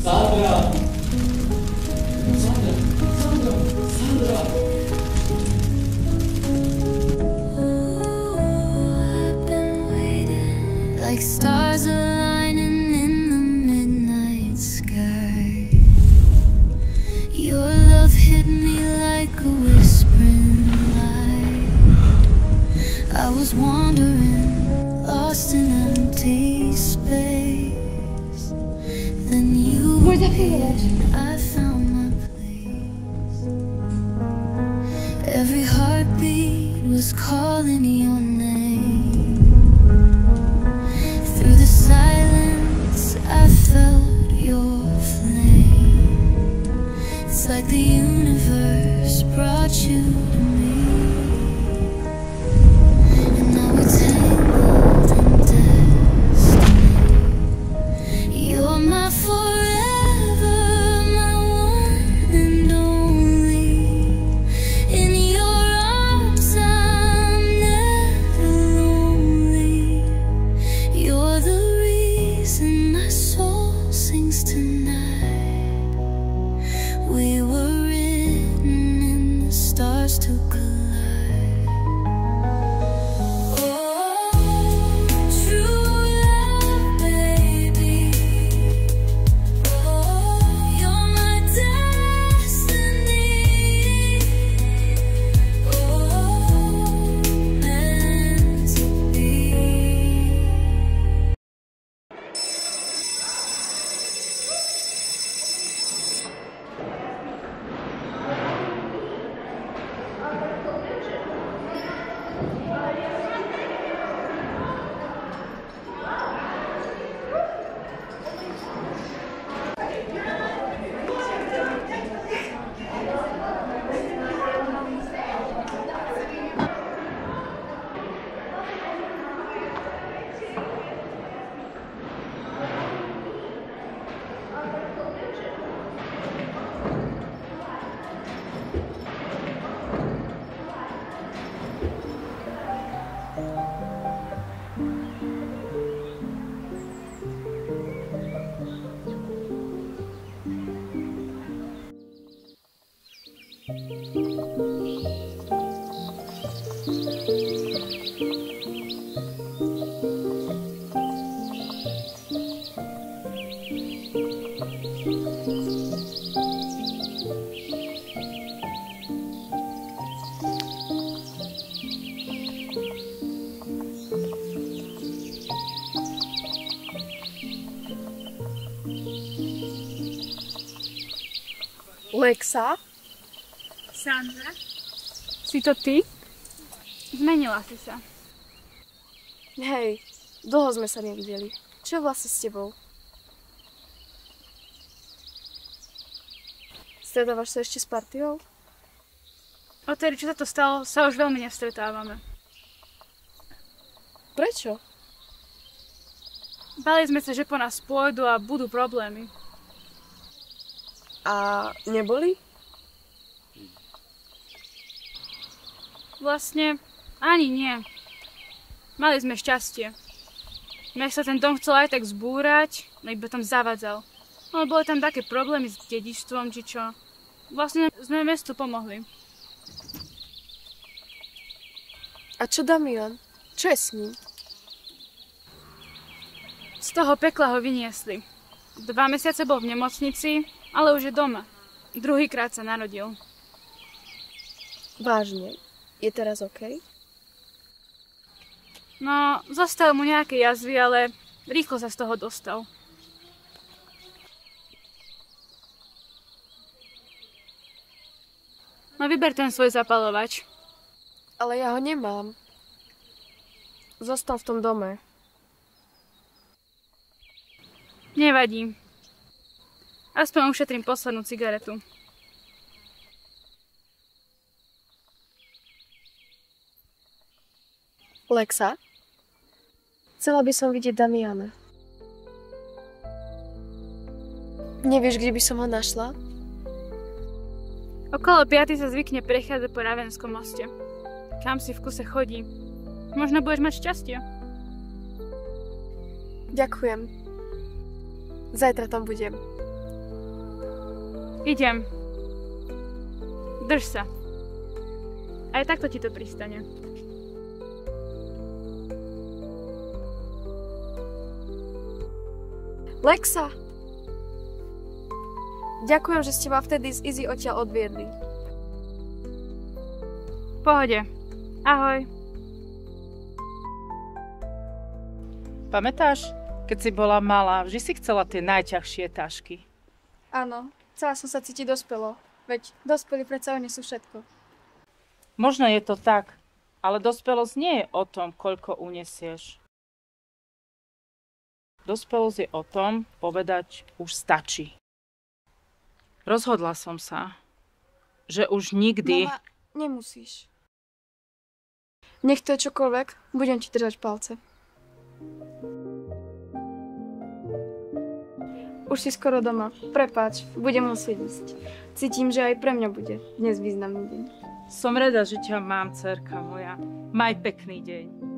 Sandra! Sandra! Sandra! Sandra! I've been waiting like stars aligning in the midnight sky. Your love hit me like a whispering light. I was wandering, lost in empty space. Then you appeared, I found my place. Every heartbeat was calling your name. Through the silence, I felt your flame. It's like the universe brought you to me. And now we're tangled in destiny. You're my forever, my one and only. In your arms I'm never lonely. You're the reason my soul sings tonight. We were written in the stars to collide. Oh, true love, baby. Oh, you're my destiny. Oh, meant to be. Lexa? Sandra? Si to ty? Zmenila si sa. Hej, dlho sme sa nevideli. Čo je vlastne s tebou? Stretávaš sa ešte s partiou? Odtedy, čo sa to stalo, sa už veľmi nestretávame. Prečo? Bali sme sa, že po nás pôjdu a budú problémy. A neboli? Vlastne ani nie. Mali sme šťastie. Mne sa ten dom chcel aj tak zbúrať, iba tam zavadzal. Ale boli tam také problémy s dedičstvom, či čo. Vlastne sme mestu pomohli. A čo Damian? Čo je s ním? Z toho pekla ho vyniesli. 2 mesiace bol v nemocnici, ale už je doma. Druhýkrát sa narodil. Vážne? Je teraz OK? No, zostal mu nejaké jazvy, ale rýchlo sa z toho dostal. No vyber ten svoj zapalovač. Ale ja ho nemám. Zostal v tom dome. Nevadí. Aspoň ušetrím poslednú cigaretu. Lexa? Chcela by som vidieť Damiana. Nevieš, kde by som ho našla? Okolo 5 sa zvykne prechádzať po Ravenskom moste. Kam si v kuse chodí. Možno budeš mať šťastie. Ďakujem. Zajtra tam budem. Idem. Drž sa. Aj takto ti to pristane. Lexa! Ďakujem, že ste ma vtedy z Izzy odtiaľ odviedli. V pohode. Ahoj. Pamätáš, keď si bola malá, vždy si chcela tie najťažšie tašky. Áno, chcela som sa cítiť dospelo. Veď dospelí predsa unesú všetko. Možno je to tak, ale dospelosť nie je o tom, koľko unesieš. Dospelosť je o tom povedať, už stačí. Rozhodla som sa, že už nikdy... Mama, nemusíš. Nech to je čokoľvek, budem ti držať palce. Už si skoro doma. Prepáč, budem musieť ísť. Cítim, že aj pre mňa bude dnes významný deň. Som rada, že ťa mám, dcerka moja. Maj pekný deň.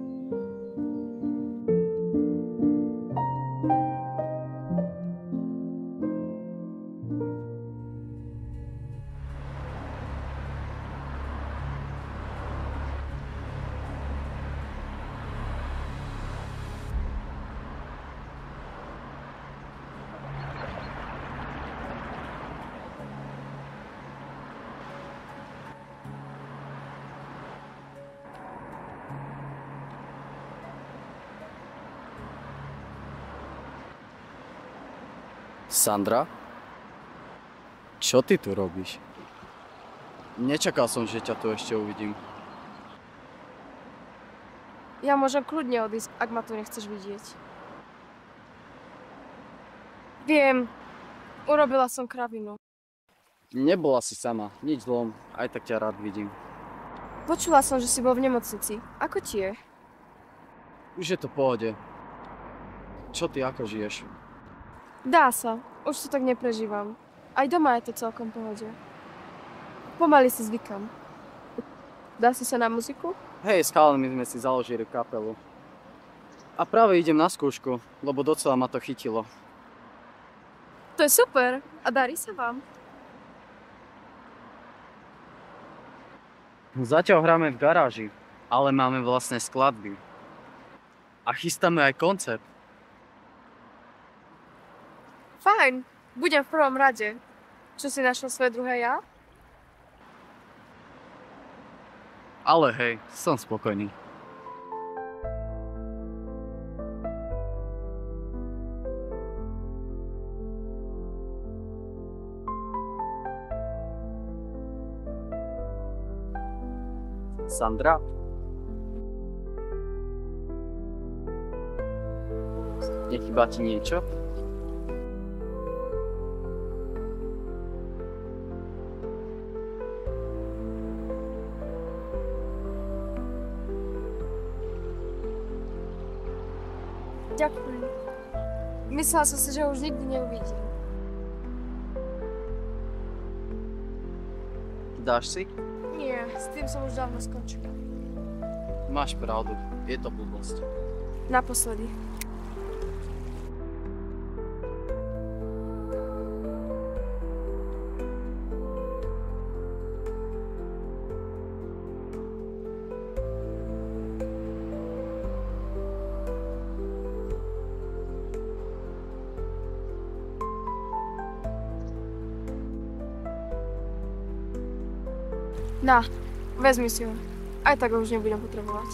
Sandra? Čo ty tu robíš? Nečakal som, že ťa tu ešte uvidím. Ja môžem kľudne odísť, ak ma tu nechceš vidieť. Viem, urobila som kravinu. Nebola si sama, nič zlom, aj tak ťa rád vidím. Počula som, že si bol v nemocnici. Ako ti je? Už je to v pohode. Čo ty, ako žiješ? Dá sa, už to tak neprežívam. Aj doma je to celkom v pohode. Pomaly si zvykam. Dá si sa na muziku? Hej, s chalami sme si založili kapelu. A práve idem na skúšku, lebo docela ma to chytilo. To je super. A darí sa vám? Zatiaľ hráme v garáži, ale máme vlastné skladby. A chystáme aj koncert. Fajn, budem v prvom rade. Čo si našiel svoje druhé ja? Ale hej, som spokojný. Sandra? Nechýba ti niečo? Ďakujem. Myslela som si, že ho už nikdy neuvidím. Dáš si? Nie, s tým som už dávno skončila. Máš pravdu, je to blbosť. Naposledy. Na, vezmi si ho. Aj tak ho už nebudem potrebovať.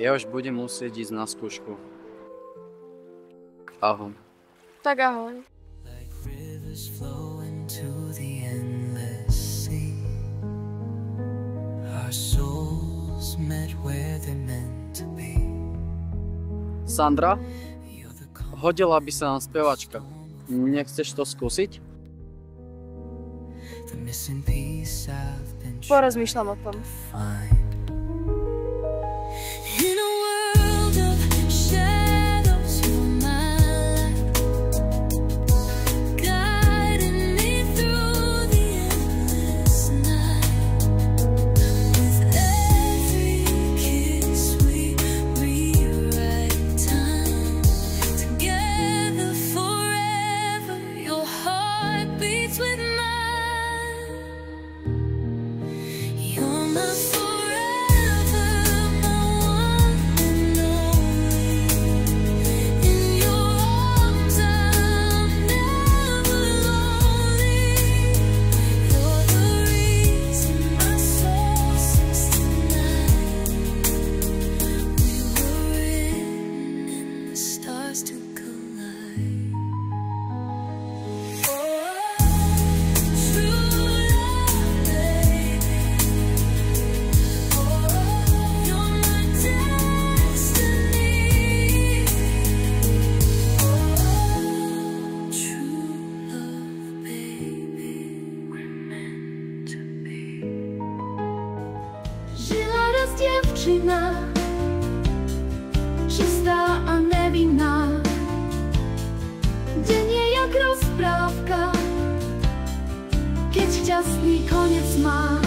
Ja už budem musieť ísť na skúšku. Ahoj. Tak ahoj. Flow into the endless sea. Our souls met where they're meant to be. Sandra, hodila by sa nám spevačka. Nechceš to skúsiť? The missing piece I've been Porozmýšľam o tom. find. In a world of shadows, you're my light. raz dziewczyna, czysta a niewinna, denie jak rozprawka, keď šťastný koniec má.